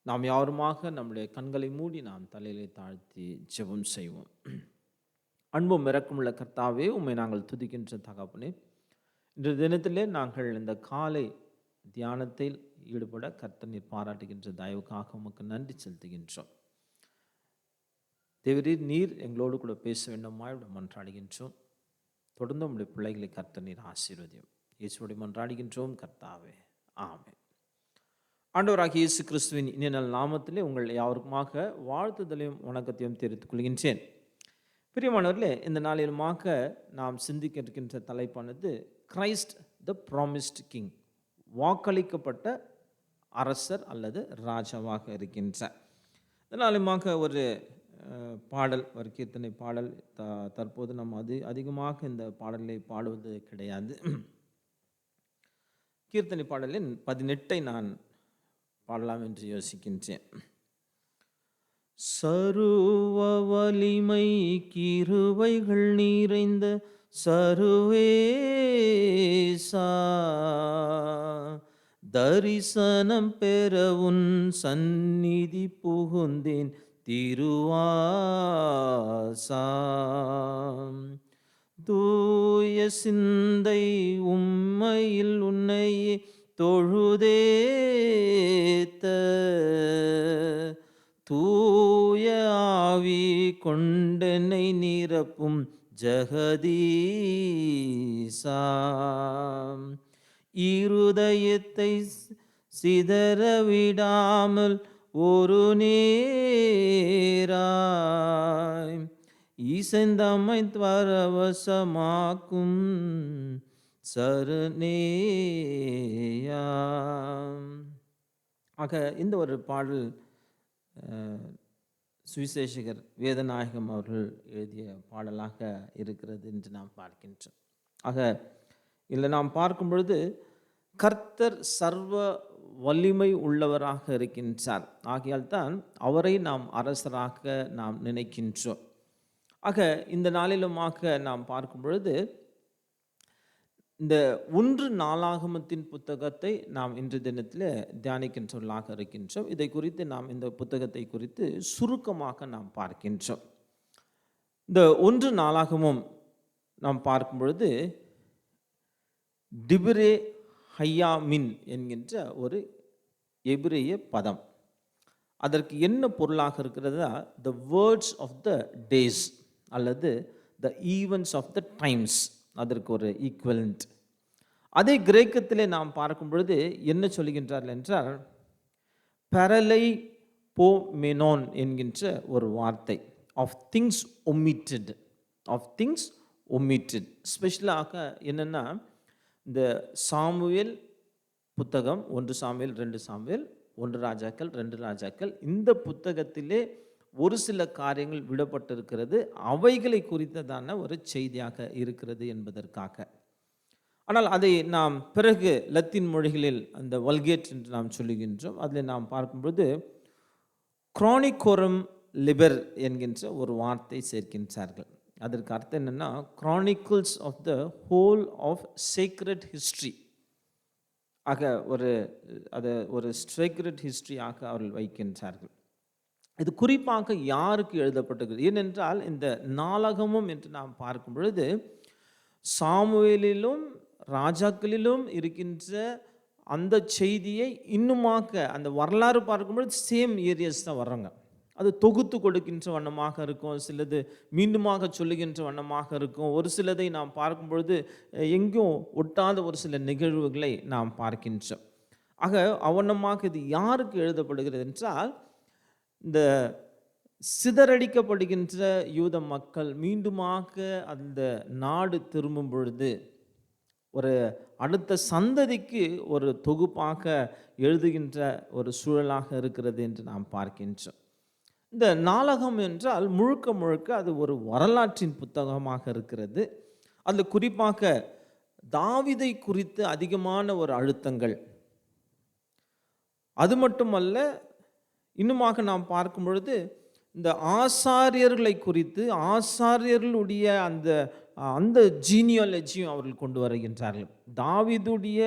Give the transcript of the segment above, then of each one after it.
நாம் யாருமாக நம்முடைய கண்களை மூடி நாம் தலையிலே தாழ்த்தி ஜெபம் செய்வோம். அன்பும் இரக்கமுள்ள கர்த்தாவே, உம்மை நாங்கள் துதிக்கின்ற தகப்பனே, இன்றைய தினத்திலே நாங்கள் இந்த காலை தியானத்தில் ஈடுபட கர்த்தர் நீர் பாராட்டுகின்ற தயவுக்காக உமக்கு நன்றி செலுத்துகின்றோம். தேவரீர், நீர் எங்களோடு கூட பேச வேண்டுமாய் மன்றாடுகின்றோம். தொடர்ந்து உம்முடைய பிள்ளைகளை கர்த்தர் நீர் ஆசீர்வதியும். இயேசுவோடு மன்றாடுகின்றோம் கர்த்தாவே, ஆமென். ஆண்டவராகிய இயேசு கிறிஸ்துவின் இனிய நல் நாமத்திலே உங்கள் யாருக்குமாக வாழ்த்துதலையும் வணக்கத்தையும் தெரிவித்துக் கொள்கின்றேன். பிரியமானவர்களே, இந்த நாளிலுமாக நாம் சிந்திக்க இருக்கின்ற தலைப்பானது கிரைஸ்ட் த ப்ராமிஸ்ட் கிங், வாக்களிக்கப்பட்ட அரசர் அல்லது ராஜாவாக இருக்கின்றார். இந்த நாளுமாக ஒரு பாடல், ஒரு கீர்த்தனை பாடல். தற்போது நம்ம அதிகமாக இந்த பாடலை பாடுவது கிடையாது. கீர்த்தனை பாடலின் 18 நான் பாடலாம் என்று யோசிக்கின்றேன். சர்வ வலிமை கிருபைகள் நிறைந்த சர்வேசா, தரிசனம் பெற உன் சந்நிதி புகுந்தேன் திருவாசா. தூய சிந்தை உம்மையில் உன்னையே தொழுதேத்த, தூய ஆவி கொண்டனை நிரப்பும் ஜெகதீசா. இருதயத்தை சிதறவிடாமல் ஒரு நேராய் இசைந்தமை பரவசமாக்கும் சரணேயா. ஆக இந்த ஒரு பாடல் சுவிசேஷகர் வேதநாயகம் அவர்கள் எழுதிய பாடலாக இருக்கிறது என்று நாம் பார்க்கின்றோம். ஆக இதில் நாம் பார்க்கும் பொழுது கர்த்தர் சர்வ வலிமை உள்ளவராக இருக்கின்றார். ஆகையால் தான் அவரை நாம் அரசராக நாம் நினைக்கின்றோம். ஆக இந்த நாளிலுமாக நாம் பார்க்கும் பொழுது இந்த 1 நாளாகமத்தின் புத்தகத்தை நாம் இன்று தினத்தில் தியானிக்கின்றவர்களாக இருக்கின்றோம். இதை குறித்து நாம் இந்த புத்தகத்தை குறித்து சுருக்கமாக நாம் பார்க்கின்றோம். இந்த 1 நாளாகமும் நாம் பார்க்கும் பொழுது டிப்ரே ஹையாமின் என்கின்ற ஒரு எபிரேய பதம். அதற்கு என்ன பொருளாக இருக்கிறதா, the words of the days அல்லது the events of the times, அதற்கு ஒரு ஈக்குவலண்ட். அதே கிரேக்கத்திலே நாம் பார்க்கும் பொழுது என்ன சொல்கின்றார்கள் என்றால் பரலை போமெனோன் என்கின்ற ஒரு வார்த்தை, of things omitted, of things omitted. ஸ்பெஷலாக என்னென்னா, இந்த சாமுவேல் புத்தகம் 1 சாமுவேல் 2 சாமுவேல் 1 ராஜாக்கள் 2 ராஜாக்கள், இந்த புத்தகத்திலே ஒரு சில காரியங்கள் விடப்பட்டிருக்கிறது, அவைகளை குறித்ததான ஒரு செய்தியாக இருக்கிறது என்பதற்காக. ஆனால் அதை நாம் பிறகு லத்தீன் மொழிகளில் அந்த வல்கேட் என்று நாம் சொல்லுகின்றோம். அதில் நாம் பார்க்கும்போது குரானிகோரம் லிபர் என்கின்ற ஒரு வார்த்தை சேர்க்கின்றார்கள். அதற்கு அர்த்தம் என்னென்னா, chronicles of the whole of sacred history. ஆக அதை ஒரு சேக்ரெட் ஹிஸ்ட்ரியாக அவர்கள் வைக்கின்றார்கள். இது குறிப்பாக யாருக்கு எழுதப்பட்டிருக்கிறது? ஏனென்றால் இந்த நாளாகமம் என்று நாம் பார்க்கும் பொழுது சாமுவேலிலும் ராஜாக்களிலும் இருக்கின்ற அந்த செய்தியை இன்னுமாக அந்த வரலாறு பார்க்கும்பொழுது சேம் ஏரியாஸ் தான் வர்றாங்க. அது தொகுத்து கொடுக்கின்ற வண்ணமாக இருக்கும், சிலது மீண்டுமாக சொல்லுகின்ற வண்ணமாக இருக்கும், ஒரு சிலதை நாம் பார்க்கும் பொழுது எங்கேயும் ஒட்டாத ஒரு சில நிகழ்வுகளை நாம் பார்க்கின்றோம். ஆக அவனமாக இது யாருக்கு எழுதப்படுகிறது என்றால், இந்த சிதறடிக்கப்படுகின்ற யூத மக்கள் மீண்டுமாக அந்த நாடு திரும்பும் பொழுது ஒரு அடுத்த சந்ததிக்கு ஒரு தொகுப்பாக எழுதுகின்ற ஒரு சூழலாக இருக்கிறது என்று நாம் பார்க்கின்றோம். இந்த நாளாகம் என்றால் முழுக்க முழுக்க அது ஒரு வரலாற்றின் புத்தகமாக இருக்கிறது. அதில் குறிப்பாக தாவீதை குறித்து அதிகமான ஒரு அழுத்தங்கள். அது மட்டுமல்ல, இன்னுமாக நாம் பார்க்கும் பொழுது இந்த ஆசாரியர்களை குறித்து, ஆசாரியர்களுடைய அந்த ஜீனியாலஜியும் அவர்கள் கொண்டு வருகின்றார்கள். தாவீதுடைய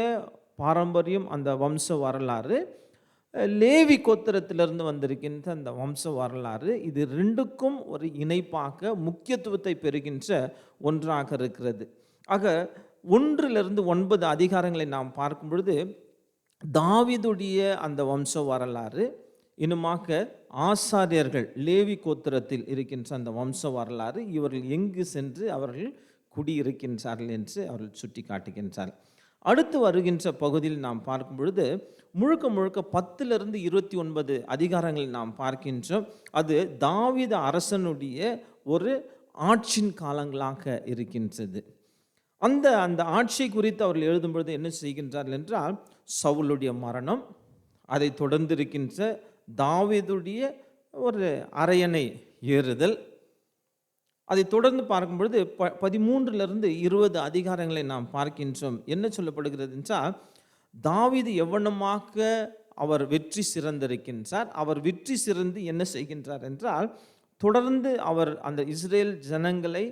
பாரம்பரியம், அந்த வம்ச வரலாறு, லேவி கோத்திரத்திலிருந்து வந்திருக்கின்ற அந்த வம்ச வரலாறு இது ரெண்டுக்கும் ஒரு இணைப்பாக முக்கியத்துவத்தை பெறுகின்ற ஒன்றாக இருக்கிறது. ஆக 1 9 அதிகாரங்களை நாம் பார்க்கும் பொழுது தாவீதுடைய அந்த வம்ச வரலாறு, இன்னுமாக ஆசாரியர்கள் லேவி கோத்திரத்தில் இருக்கின்ற அந்த வம்ச வரலாறு, இவர்கள் எங்கு சென்று அவர்கள் குடியிருக்கின்றார்கள் என்று அவர்கள் சுட்டி காட்டுகின்றார்கள். அடுத்து வருகின்ற பகுதியில் நாம் பார்க்கும் பொழுது முழுக்க முழுக்க 10 29 அதிகாரங்களை நாம் பார்க்கின்றோம். அது தாவீது அரசனுடைய ஒரு ஆட்சியின் காலங்களாக இருக்கின்றது. அந்த அந்த ஆட்சியை குறித்து அவர்கள் எழுதும் பொழுது என்ன செய்கின்றார்கள் என்றால், சவுலுடைய மரணம், அதை தொடர்ந்து இருக்கின்ற தாவீதுடைய ஒரு அரியணை ஏறுதல், அதை தொடர்ந்து பார்க்கும் பொழுது 13 20 அதிகாரங்களை நாம் பார்க்கின்றோம். என்ன சொல்லப்படுகிறது என்றால், தாவீது எவ்வளமாக அவர் வெற்றி சிறந்திருக்கின்றார். அவர் வெற்றி சிறந்து என்ன செய்கின்றார் என்றால், தொடர்ந்து அவர் அந்த இஸ்ரேல் ஜனங்களை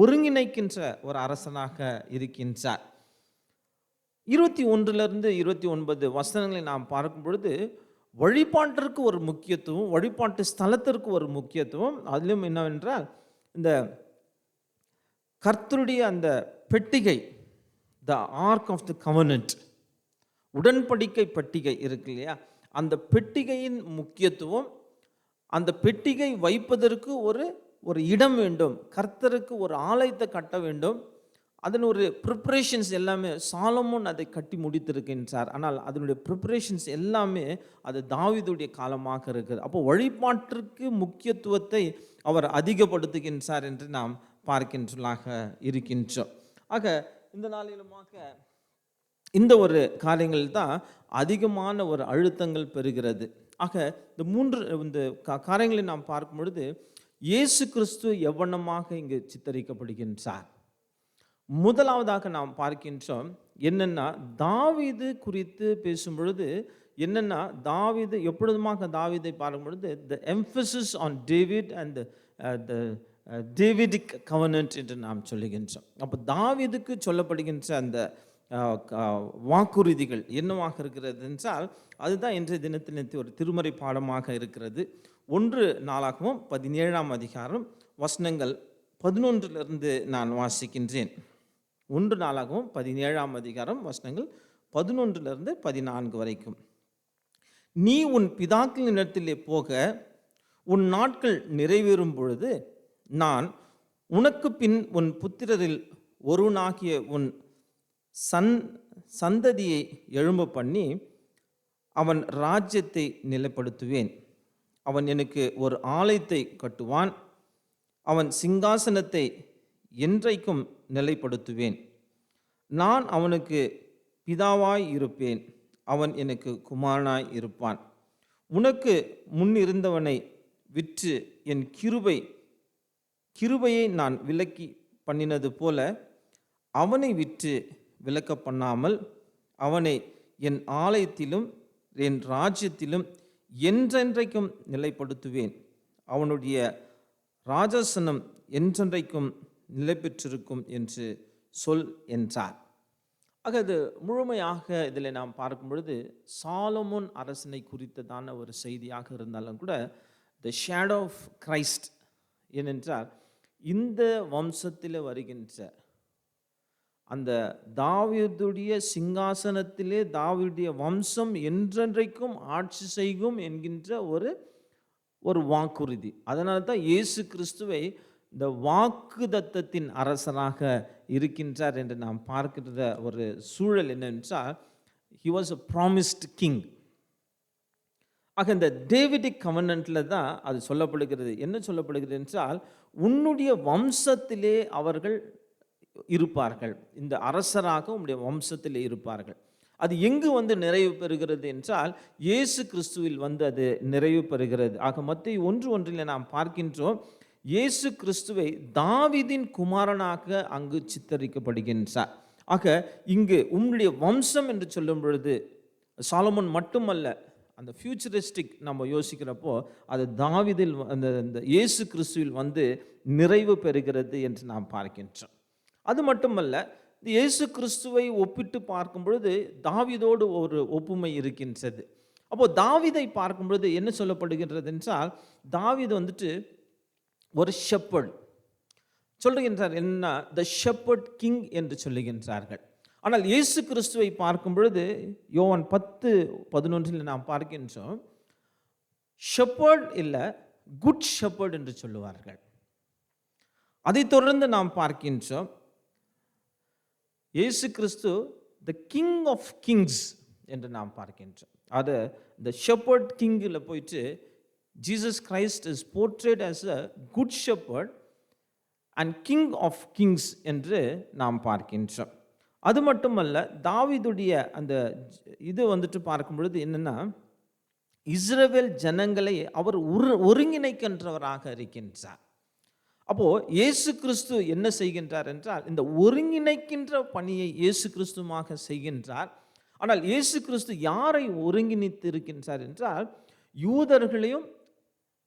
ஒருங்கிணைக்கின்ற ஒரு அரசனாக இருக்கின்றார். 21 29 வசனங்களை நாம் பார்க்கும் பொழுது வழிபாட்டிற்கு ஒரு முக்கியத்துவம், வழிபாட்டு ஸ்தலத்திற்கு ஒரு முக்கியத்துவம். அதிலும் என்னவென்றால், இந்த கர்த்தருடைய அந்த பெட்டிகை, த ஆர்க் ஆஃப் த கவர்னன்ட், உடன்படிக்கை பெட்டிகை இருக்கு இல்லையா, அந்த பெட்டிகையின் முக்கியத்துவம், அந்த பெட்டிகை வைப்பதற்கு ஒரு இடம் வேண்டும், கர்த்தருக்கு ஒரு ஆலயத்தை கட்ட வேண்டும், அதன் ஒரு ப்ரிப்பரேஷன்ஸ் எல்லாமே சாலமோன் அதை கட்டி முடித்திருக்கின்றார். ஆனால் அதனுடைய ப்ரிப்பரேஷன்ஸ் எல்லாமே அது தாவீதுடைய காலமாக இருக்குது. அப்போ வழிபாட்டிற்கு முக்கியத்துவத்தை அவர் அதிகப்படுத்துகின்றார் என்று நாம் பார்க்கின்றதாக இருக்கின்றோம். ஆக இந்த நாளிலுமாக இந்த ஒரு காரியங்கள் தான் அதிகமான ஒரு அழுத்தங்கள் பெறுகிறது. ஆக இந்த காரியங்களை நாம் பார்க்கும் பொழுது இயேசு கிறிஸ்து எவ்வளமாக இங்கு சித்தரிக்கப்படுகின்றார். முதலாவதாக நாம் பார்க்கின்றோம் என்னென்னா, தாவீது குறித்து பேசும் பொழுது என்னென்னா, தாவீது எப்பொழுதுமாக தாவீதை பார்க்கும் பொழுது the emphasis on David and the Davidic covenant என்று நாம் சொல்லுகின்றோம். அப்போ தாவீதுக்கு சொல்லப்படுகின்ற அந்த வாக்குறுதிகள் என்னவாக இருக்கிறது என்றால், அதுதான் இன்றைய தினத்தில் ஒரு திருமறை பாடமாக இருக்கிறது. 1 நாளாகமம் 17 அதிகாரம் வசனங்கள் 11 நான் வாசிக்கின்றேன். 1 நாளாகமம் 17 அதிகாரம் வசனங்கள் 11 14 வரைக்கும். நீ உன் பிதாக்களிடத்திலே போக உன் நாட்கள் நிறைவேறும் பொழுது நான் உனக்கு பின் உன் புத்திரரில் ஒருவனாகிய உன் சந்ததியை எழும்ப பண்ணி அவன் ராஜ்யத்தை நிலைப்படுத்துவேன். அவன் எனக்கு ஒரு ஆலயத்தை கட்டுவான். அவன் சிங்காசனத்தை என்றைக்கும் நிலைப்படுத்துவேன். நான் அவனுக்கு பிதாவாய் இருப்பேன், அவன் எனக்கு குமாரனாய் இருப்பான். உனக்கு முன்னிருந்தவனை விற்று என் கிருபையை நான் விலக்கி பண்ணினது போல அவனை விற்று விலக்க பண்ணாமல் அவனை என் ஆலயத்திலும் என் ராஜ்யத்திலும் என்றென்றைக்கும் நிலைப்படுத்துவேன். அவனுடைய ராஜாசனம் என்றென்றைக்கும் நிலை பெற்றிருக்கும் என்று சொல் என்றார். ஆக இது முழுமையாக இதில் நாம் பார்க்கும் பொழுது சாலமோன் அரசனை குறித்ததான ஒரு செய்தியாக இருந்தாலும் கூட த ஷேடோ ஆஃப் கிரைஸ்ட் ஏனென்றால், இந்த வம்சத்தில் வருகின்ற அந்த தாவீதுடைய சிங்காசனத்திலே தாவீதுடைய வம்சம் என்றென்றைக்கும் ஆட்சி செய்யும் என்கின்ற ஒரு வாக்குறுதி. அதனால தான் இயேசு கிறிஸ்துவை இந்த வாக்குதத்தத்தின் அரசராக இருக்கின்றார் என்று நாம் பார்க்கிற ஒரு சூழல் என்னவென்றால், he was a promised king. ஆக இந்த டேவிடிக் கவர்னன்ட்ல தான் அது சொல்லப்படுகிறது. என்ன சொல்லப்படுகிறது என்றால், உன்னுடைய வம்சத்திலே அவர்கள் இருப்பார்கள், இந்த அரசராக உன்னுடைய வம்சத்திலே இருப்பார்கள். அது எங்கு நிறைவு பெறுகிறது என்றால், இயேசு கிறிஸ்துவில் அது நிறைவு பெறுகிறது. ஆக மத்தேயு 1:1 நாம் பார்க்கின்றோம், இயேசு கிறிஸ்துவை தாவீதின் குமாரனாக அங்கு சித்தரிக்கப்படுகின்றார். ஆக இங்கு உன்னுடைய வம்சம் என்று சொல்லும் பொழுது சாலமோன் மட்டுமல்ல, அந்த ஃபியூச்சரிஸ்டிக் நம்ம யோசிக்கிறப்போ அது தாவீதில் அந்த இயேசு கிறிஸ்துவில் நிறைவு பெறுகிறது என்று நாம் பார்க்கின்றோம். அது மட்டுமல்ல, இயேசு கிறிஸ்துவை ஒப்பிட்டு பார்க்கும் பொழுது தாவீதோடு ஒரு ஒப்புமை இருக்கின்றது. அப்போ தாவீதை பார்க்கும்பொழுது என்ன சொல்லப்படுகின்றது என்றால், தாவீது வந்துட்டு ஒரு ஷெப்பர்ட் சொல்லுகின்றார். என்ன, த ஷெப்பர்ட் கிங் என்று சொல்லுகின்றார்கள். ஆனால் இயேசு கிறிஸ்துவை பார்க்கும் பொழுது யோவான் 10:11 நாம் பார்க்கின்றோம், ஷெப்பர்ட் இல்ல, குட் ஷெப்பர்ட் என்று சொல்லுவார்கள். அதை தொடர்ந்து நாம் பார்க்கின்றோம், இயேசு கிறிஸ்து த கிங் ஆஃப் கிங்ஸ் என்று நாம் பார்க்கின்றோம். அது இந்த ஷெப்பர்ட் கிங்கில் போயிட்டு Jesus Christ is portrayed as a good shepherd and king of kings என்று நாம் பார்க்கின்றோம். அது மட்டுமல்ல, தாவீதுடைய அந்த இது வந்துட்டு பார்க்கும் பொழுது என்னன்னா, இஸ்ரவேல் ஜனங்களை அவர் ஒருங்கிணைக்கின்றவராக இருக்கின்றார். அப்போ இயேசு கிறிஸ்து என்ன செய்கின்றார் என்றால், இந்த ஒருங்கிணைக்கின்ற பணியை இயேசு கிறிஸ்துவாக செய்கின்றார். ஆனால் இயேசு கிறிஸ்து யாரை ஒருங்கிணைத்து இருக்கின்றார் என்றால், யூதர்களையும்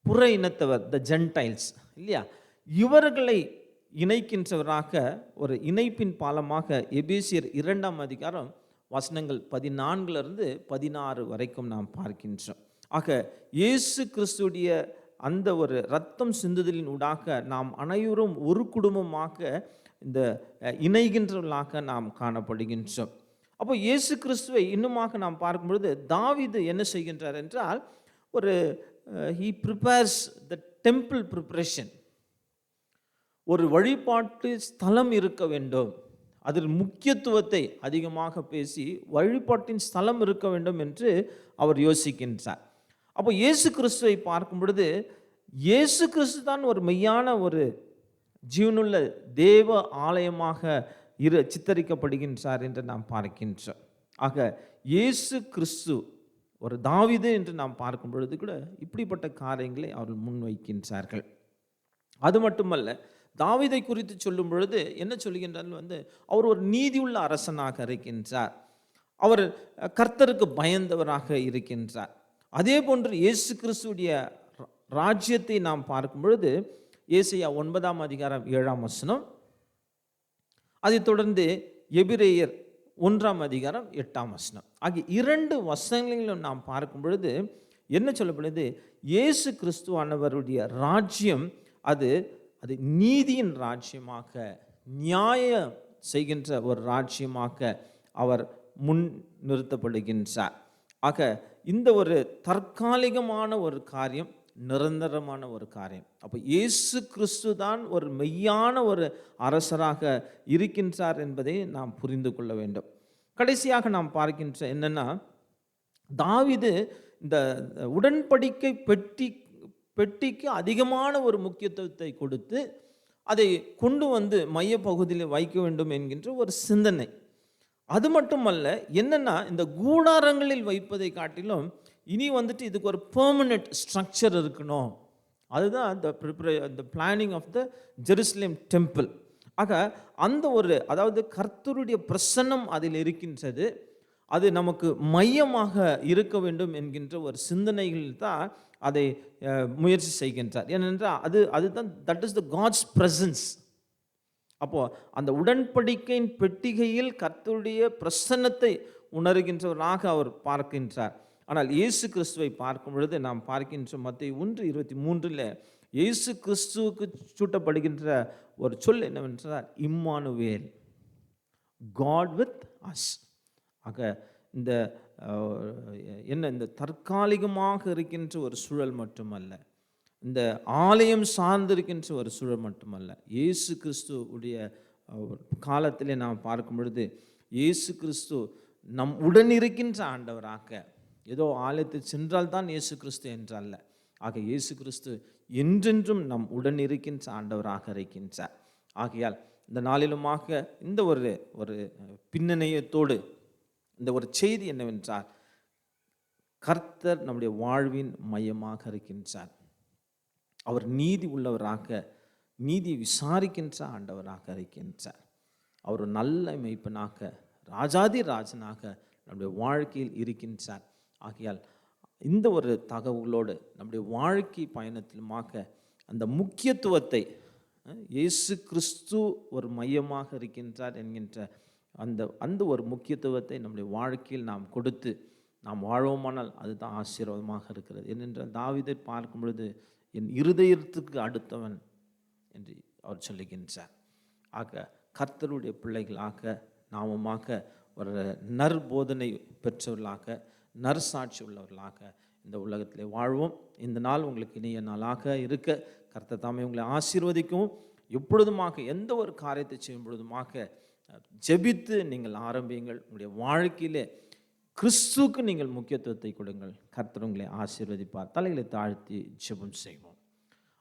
புற இனத்தவர், த ஜென்டைல்ஸ் இல்லையா, இவர்களை இணைக்கின்றவராக ஒரு இணைப்பின் பாலமாக எபேசியர் 2 வசனங்கள் 14-16 வரைக்கும் நாம் பார்க்கின்றோம். ஆக இயேசு கிறிஸ்துடைய அந்த ஒரு இரத்தம் சிந்துதலின் ஊடாக நாம் அனைவரும் ஒரு குடும்பமாக இந்த இணைகின்றவர்களாக நாம் காணப்படுகின்றோம். அப்போ இயேசு கிறிஸ்துவை இன்னுமாக நாம் பார்க்கும் பொழுது தாவீது என்ன செய்கின்றார் என்றால், ஒரு he prepares the temple preparation. ஒரு வழிபாட்டு ஸ்தலம் இருக்க வேண்டும், அதில் முக்கியத்துவத்தை அதிகமாக பேசி வழிபாட்டின் ஸ்தலம் இருக்க வேண்டும் என்று அவர் யோசிக்கின்றார். அப்போ இயேசு கிறிஸ்துவை பார்க்கும் பொழுது இயேசு கிறிஸ்து தான் ஒரு மெய்யான ஒரு ஜீவனுள்ள தேவ ஆலயமாக சித்தரிக்கப்படுகின்றார் என்று நாம் பார்க்கின்றோம். ஆக இயேசு கிறிஸ்து ஒரு தாவீது என்று நாம் பார்க்கும் பொழுது கூட இப்படிப்பட்ட காரியங்களை அவர்கள் முன்வைக்கின்றார்கள். அது மட்டுமல்ல, தாவீதை குறித்து சொல்லும் பொழுது என்ன சொல்கின்றார்கள், அவர் ஒரு நீதியுள்ள அரசனாக இருக்கின்றார், அவர் கர்த்தருக்கு பயந்தவராக இருக்கின்றார். அதே போன்று இயேசு கிறிஸ்துடைய ராஜ்யத்தை நாம் பார்க்கும் பொழுது ஏசாயா 9:7 அதைத் தொடர்ந்து எபிரேயர் 1:8 ஆகிய 2 வசனங்களிலும் நாம் பார்க்கும் பொழுது என்ன சொல்லப்படுது, இயேசு கிறிஸ்துவானவருடைய ராஜ்யம் அது நீதியின் ராஜ்யமாக, நியாயம் செய்கின்ற ஒரு ராஜ்யமாக அவர் முன் நிறுத்தப்படுகின்றார். ஆக இந்த ஒரு தற்காலிகமான ஒரு காரியம், நிரந்தரமான ஒரு காரியம். அப்போ இயேசு கிறிஸ்து தான் ஒரு மெய்யான ஒரு அரசராக இருக்கின்றார் என்பதை நாம் புரிந்து கொள்ள வேண்டும். கடைசியாக நாம் பார்க்கின்ற என்னன்னா, தாவீது இந்த உடன்படிக்கை பெட்டிக்கு அதிகமான ஒரு முக்கியத்துவத்தை கொடுத்து அதை கொண்டு வந்து மைய பகுதியில் வைக்க வேண்டும் என்கின்ற ஒரு சிந்தனை. அது மட்டுமல்ல, என்னன்னா இந்த கூடாரங்களில் வைப்பதை காட்டிலும் இனி இதுக்கு ஒரு பெர்மனன்ட் ஸ்ட்ரக்சர் இருக்கணும். அதுதான் the planning of the Jerusalem temple. ஆக அந்த ஒரு, அதாவது கர்த்தருடைய பிரசன்னம் அதில் இருக்கின்றது, அது நமக்கு மையமாக இருக்க வேண்டும் என்கின்ற ஒரு சிந்தனைகளில் தான் அதை முயற்சி செய்கின்றார். ஏனென்றால் அதுதான் that is the God's presence. அப்போது அந்த உடன்படிக்கையின் பெட்டிகையில் கர்த்தருடைய பிரசன்னத்தை உணர்கின்றவராக அவர் பார்க்கின்றார். ஆனால் இயேசு கிறிஸ்துவை பார்க்கும் பொழுது நாம் பார்க்கின்றோம், மத்தேயு 1:23 இயேசு கிறிஸ்துவுக்கு சூட்டப்படுகின்ற ஒரு சொல் என்னவென்றால், இம்மானுவேல், காட் வித் அஸ். ஆக இந்த இந்த தற்காலிகமாக இருக்கின்ற ஒரு சூழல் மட்டுமல்ல, இந்த ஆலயம் சார்ந்திருக்கின்ற ஒரு சூழல் மட்டுமல்ல, இயேசு கிறிஸ்துவுடைய காலத்திலே நாம் பார்க்கும் பொழுது இயேசு கிறிஸ்து நம் உடன் இருக்கின்ற ஆண்டவராக, ஏதோ ஆலயத்தில் சென்றால் தான் இயேசு கிறிஸ்து என்றல்ல. ஆக இயேசு கிறிஸ்து என்றென்றும் நம் உடன் இருக்கின்ற ஆண்டவராக இருக்கின்றார். ஆகையால் இந்த நாளிலுமாக இந்த ஒரு பின்னணியத்தோடு இந்த ஒரு செய்தி என்னவென்றால், கர்த்தர் நம்முடைய வாழ்வின் மையமாக இருக்கின்றார். அவர் நீதி உள்ளவராக, நீதி விசாரிக்கின்ற ஆண்டவராக இருக்கின்றார். அவர் நல்ல மெய்ப்பனாக, ராஜாதி ராஜனாக நம்முடைய வாழ்க்கையில் இருக்கின்றார். ஆகையால் இந்த ஒரு தகவலோடு நம்முடைய வாழ்க்கை பயணத்திலுமாக அந்த முக்கியத்துவத்தை, இயேசு கிறிஸ்து ஒரு மையமாக இருக்கின்றார் என்கின்ற அந்த ஒரு முக்கியத்துவத்தை நம்முடைய வாழ்க்கையில் நாம் கொடுத்து நாம் வாழ்வோமானால் அதுதான் ஆசீர்வாதமாக இருக்கிறது. ஏனென்றால் தாவீதை பார்க்கும் பொழுது என் இருதயத்துக்கு அடுத்தவன் என்று அவர் சொல்லுகின்றார். ஆக கர்த்தருடைய பிள்ளைகளாக நாமமாக ஒரு நற்போதனை பெற்றவர்களாக நற்சாட்சி உள்ளவர்களாக இந்த உலகத்திலே வாழ்வோம். இந்த நாள் உங்களுக்கு இனிய நாளாக இருக்க கர்த்தர் தாமே உங்களை ஆசீர்வதிக்கவும், எப்பொழுதுமாக எந்த ஒரு காரியத்தை செய்யும் பொழுதுமாக ஜெபித்து நீங்கள் ஆரம்பியுங்கள். உங்களுடைய வாழ்க்கையிலே கிறிஸ்துவுக்கு நீங்கள் முக்கியத்துவத்தை கொடுங்கள். கர்த்தர் உங்களை ஆசீர்வதிப்பார். தலைகளை தாழ்த்தி ஜெபம் செய்வோம்.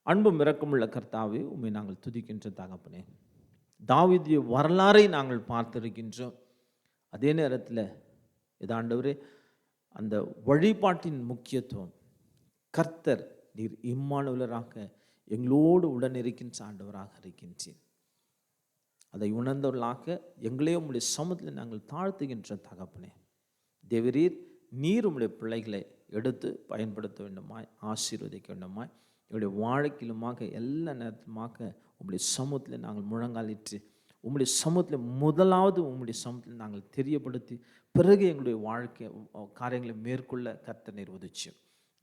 அன்பும் இரக்கமுள்ள கர்த்தாவே, உம்மை நாங்கள் துதிக்கின்ற தகப்பனே, தாவீதுடைய வரலாறை நாங்கள் பார்த்திருக்கின்றோம். அதே நேரத்தில் ஆண்டவரே, அந்த வழிபாட்டின் முக்கியத்துவம், கர்த்தர் நீர் இம்மானுவேலராக எங்களோடு உடன் இருக்கின்ற ஆண்டவராக இருக்கின்றீர். அதை உணர்ந்தவர்களாக எங்களே உம்முடைய சமூகத்தில் நாங்கள் தாழ்த்துகின்ற தகப்பனே, தேவரீர் நீர் உம்முடைய பிள்ளைகளை எடுத்து பயன்படுத்த வேண்டுமாய், ஆசீர்வதிக்க வேண்டுமாய், எங்களுடைய வாழ்க்கையிலுமாக எல்லா நேரத்திலுமாக உம்முடைய சமூகத்தில் நாங்கள் முழங்காலிட்டு உம்முடைய சமூகத்தில் முதலாவது உம்முடைய சமூகத்தில் நாங்கள் தெரியப்படுத்தி பிறகு எங்களுடைய வாழ்க்கை காரியங்களை மேற்கொள்ள கர்த்தர் நீர் உதவி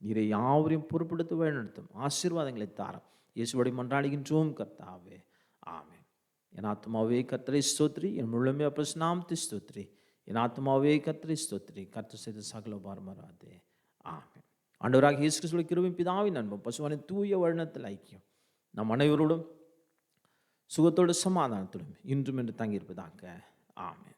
நீரை யாவரையும் பொறுப்படுத்த வழிநடத்தும். ஆசீர்வாதங்களை தாரம் இயேசுவோடு மன்றாடுகின்றோம் கர்த்தாவே, ஆமென். என் ஆத்மாவே கர்த்தரை ஸ்தோத்திரி, என் முழுமே அப்பநாமத்தை ஸ்தோத்திரி, என் ஆத்மாவே கர்த்தரை ஸ்தோத்திரி, கர்த்தர் செய்த சகல உபகாரமராதே, ஆமென். ஆண்டவராகிய இயேசு கிறிஸ்துவின் கிருபையும் பிதாவின் அன்பும் பரிசுத்தவாவின் தூய வழிநடத்தல் ஐக்கியம் நம் அனைவரோடும் சுகத்தோடு சமாதானத்தோடும் இன்றும் என்று தங்கியிருப்பதாக, ஆமென்.